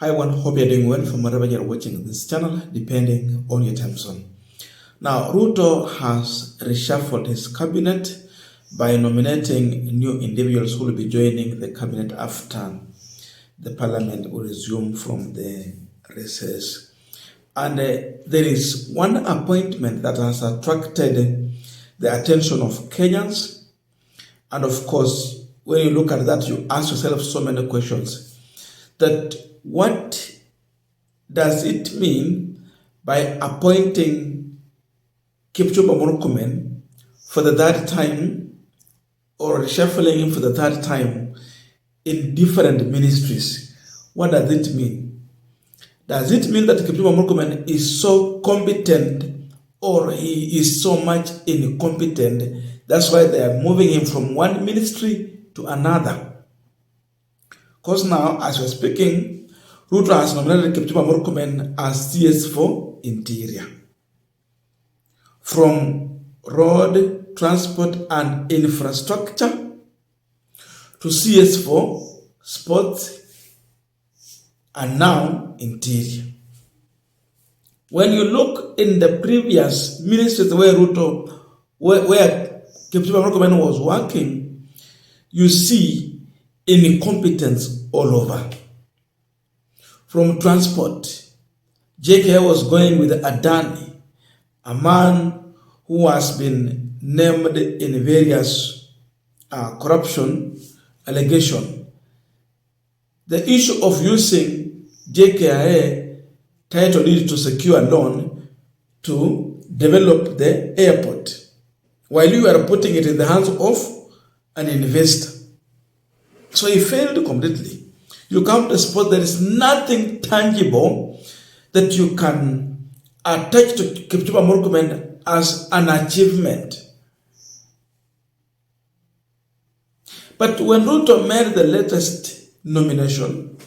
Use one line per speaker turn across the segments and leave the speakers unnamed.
Hi everyone, hope you're doing well from wherever you're watching this channel, depending on your time zone. Now, Ruto has reshuffled his cabinet by nominating new individuals who will be joining the cabinet after the parliament will resume from the recess. And there is one appointment that has attracted the attention of Kenyans. And of course, when you look at that, you ask yourself so many questions. That what does it mean by appointing Kipchumba Murkomen for the third time or reshuffling him for the third time in different ministries? What does it mean? Does it mean that Kipchumba Murkomen is so competent or he is so much incompetent? That's why they are moving him from one ministry to another. Because now, as we're speaking, Ruto has nominated Kipchumba Murkomen as CS for Interior. From Road, Transport and Infrastructure to CS for Sports and now Interior. When you look in the previous ministries where Kipchumba Murkomen was working, you see incompetence all over. From transport, JK was going with Adani, a man who has been named in various corruption allegations. The issue of using JKIA title deed to secure a loan to develop the airport, while you are putting it in the hands of an investor. So he failed completely. You come to a spot, there is nothing tangible that you can attach to Kipchumba Murkomen as an achievement. But when Ruto made the latest nomination,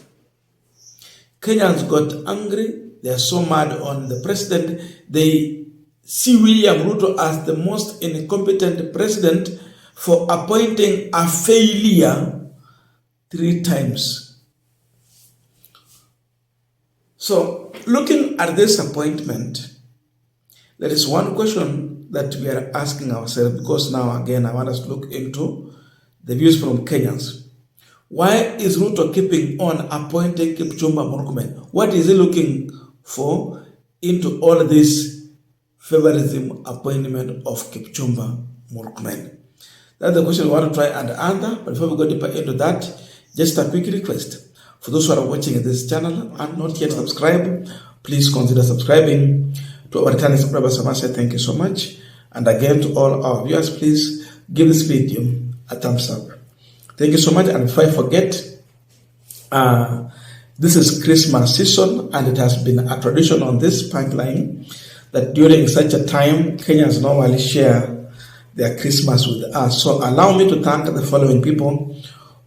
Kenyans got angry. They are so mad on the president. They see William Ruto as the most incompetent president for appointing a failure 3 times. So, looking at this appointment, there is one question that we are asking ourselves, because now again I want us to look into the views from Kenyans. Why is Ruto keeping on appointing Kipchumba Murkomen? What is he looking for into all this favorism appointment of Kipchumba Murkomen? That's the question we want to try and answer. But before we go deeper into that, just a quick request. For those who are watching this channel and not yet subscribed, please consider subscribing. To our returning subscribers, I must say thank you so much. And again, to all our viewers, please give this video a thumbs up. Thank you so much. And before I forget, this is Christmas season, and it has been a tradition on this Punchline that during such a time, Kenyans normally share their Christmas with us. So allow me to thank the following people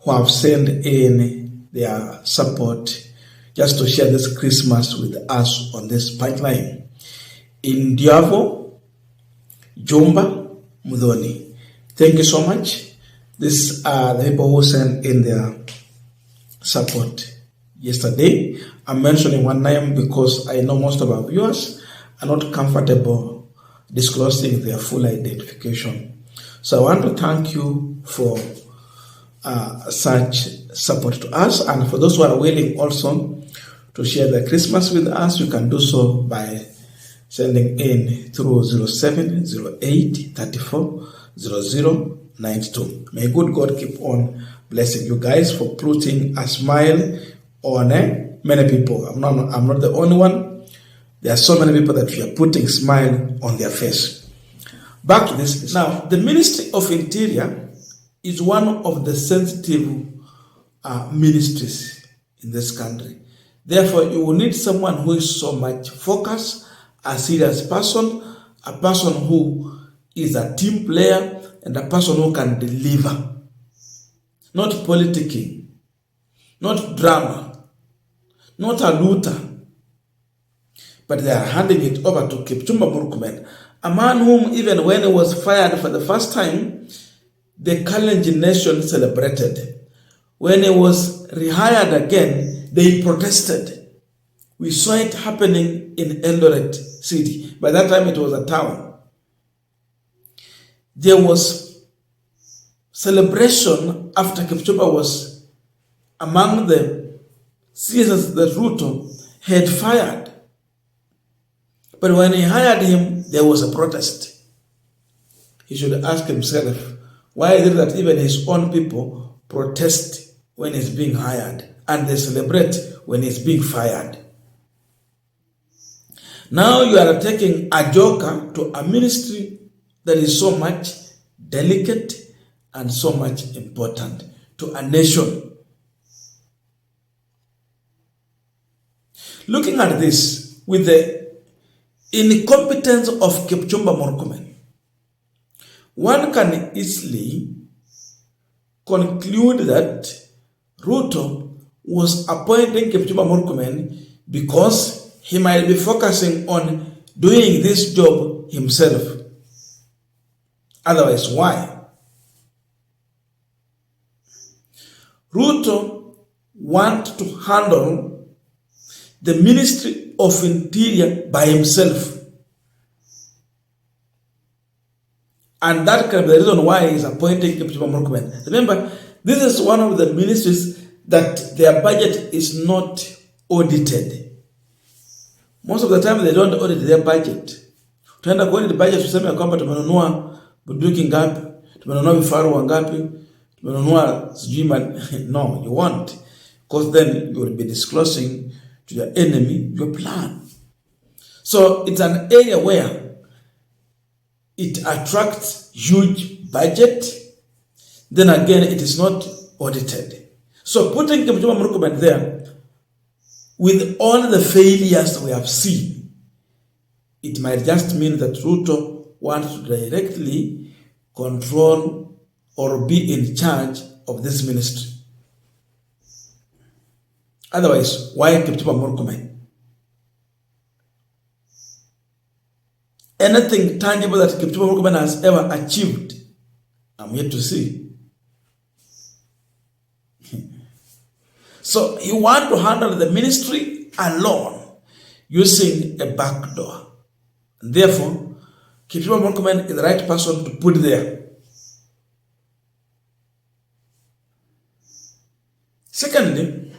who have sent in their support just to share this Christmas with us on this Punchline. In Diavo, Jumba, Mudhoni. Thank you so much. These are the people who sent in their support yesterday. I'm mentioning one name because I know most of our viewers are not comfortable disclosing their full identification. So I want to thank you for such support to us, and for those who are willing also to share the Christmas with us, you can do so by sending in through 0708 34 0092. May good God keep on blessing you guys for putting a smile on many people. I'm not the only one. There are so many people that we are putting smile on their face. Back to this. Now, the Ministry of Interior is one of the sensitive ministries in this country. Therefore, you will need someone who is so much focused, a serious person, a person who is a team player, and a person who can deliver. Not politicking, not drama, not a looter. But they are handing it over to Kipchumba Murkomen, a man whom even when he was fired for the first time, the Kalenjin nation celebrated. When he was rehired again, they protested. We saw it happening in Eldoret City. By that time, it was a town. There was celebration after Kipchumba was among the CSs that Ruto had fired. But when he hired him, there was a protest. He should ask himself, why is it that even his own people protest when he's being hired and they celebrate when he's being fired? Now you are taking a joker to a ministry that is so much delicate and so much important to a nation. Looking at this with the incompetence of Kipchumba Murkomen, one can easily conclude that Ruto was appointing Kipchumba Murkomen because he might be focusing on doing this job himself. Otherwise, why? Ruto wants to handle the Ministry of Interior by himself. And that can be the reason why he's appointing Kipchumba Murkomen. Remember, this is one of the ministries that their budget is not audited. Most of the time they don't audit their budget. Tunaenda kuaudit budget tuseme kwamba tumenunua bunduki ngapi, tumenunua vifaru wangapi, tumenunua sijui no, you won't. Because then you will be disclosing to your enemy your plan. So it's an area where it attracts huge budget. Then again, it is not audited. So putting Kipchumba Murkomen there, with all the failures we have seen, it might just mean that Ruto wants to directly control or be in charge of this ministry. Otherwise, why Kipchumba Murkomen? Anything tangible that Kipchumba Murkomen has ever achieved, I'm yet to see. So he wants to handle the ministry alone using a back door. Therefore, Kipchumba Murkomen is the right person to put there. Secondly,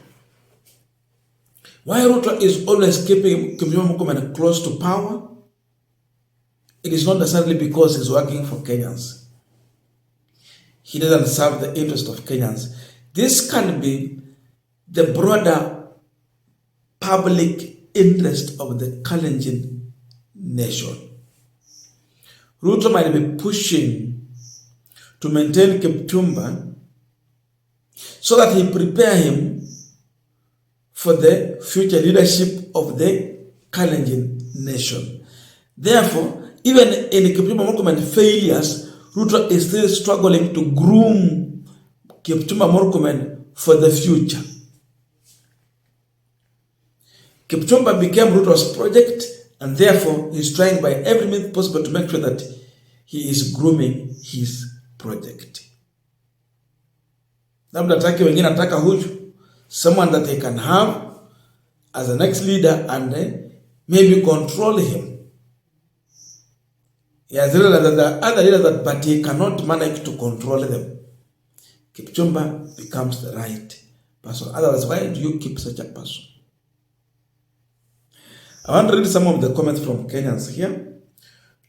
why Ruto is always keeping Kipchumba Murkomen close to power? It is not necessarily because he's working for Kenyans. He doesn't serve the interest of Kenyans. This can be the broader public interest of the Kalenjin nation. Ruto might be pushing to maintain Kipchumba so that he prepare him for the future leadership of the Kalenjin nation. Therefore, even in Kipchumba Murkomen failures, Ruto is still struggling to groom Kipchumba Murkomen for the future. Kipchumba became Ruto's project, and therefore he's trying by every means possible to make sure that he is grooming his project. Someone that they can have as the next leader and maybe control him. He has realized that there are other leaders but he cannot manage to control them. Kipchumba becomes the right person. Otherwise, why do you keep such a person? I want to read some of the comments from Kenyans here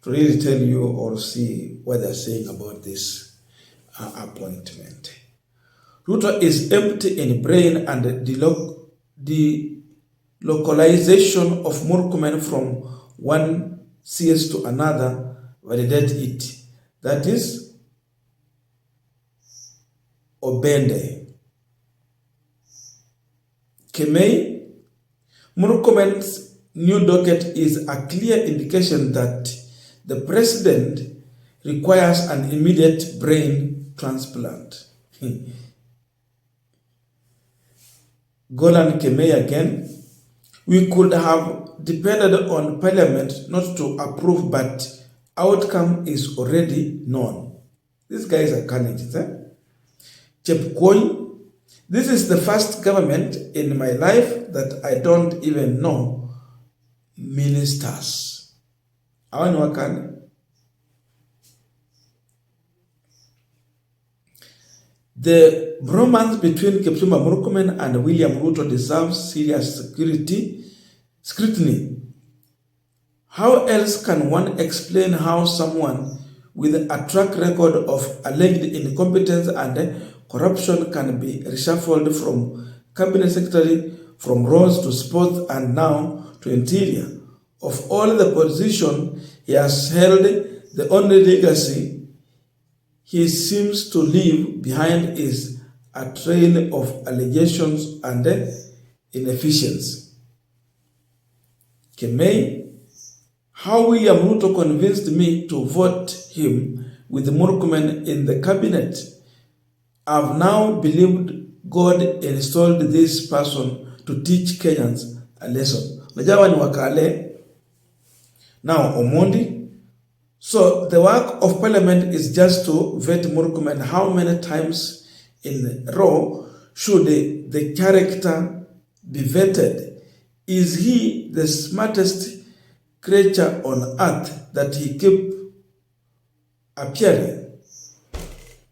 to really tell you or see what they're saying about this appointment. Ruto is empty in brain, and the localization of Murkomen from one CS to another validate it. That is Obende. Kemei, Murkomen's new docket is a clear indication that the president requires an immediate brain transplant. Golan Kemei again. We could have depended on parliament not to approve, but outcome is already known. These guys are candidates. Chepkoi, This is the first government in my life that I don't even know ministers. Hawa ni wakani? The bromance between Kipchumba Murkomen and William Ruto deserves serious scrutiny. How else can one explain how someone with a track record of alleged incompetence and corruption can be reshuffled from cabinet secretary, from roads to sports, and now to interior? Of all the positions he has held, the only legacy he seems to leave behind is a trail of allegations and inefficiency. Kemei, how William Ruto convinced me to vote him with Murkomen in the cabinet. I've now believed God installed this person to teach Kenyans a lesson. Najawa ni wakale. Now, Omondi. So the work of parliament is just to vet Murkomen. How many times in a row should the character be vetted? Is he the smartest creature on earth that he keep appearing?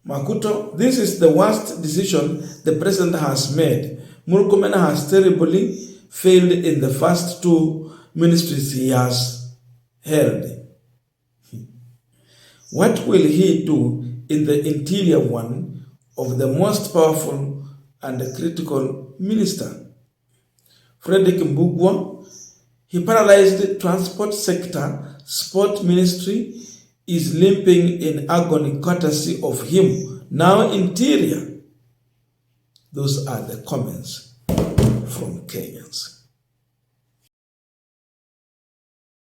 Makuto, this is the worst decision the president has made. Murkomen has terribly failed in the first two ministries he has held. What will he do in the interior one of the most powerful and critical minister? Frederick Mbugwa, he paralyzed the transport sector, sport ministry is limping in agony courtesy of him. Now interior. Those are the comments from Kenyans.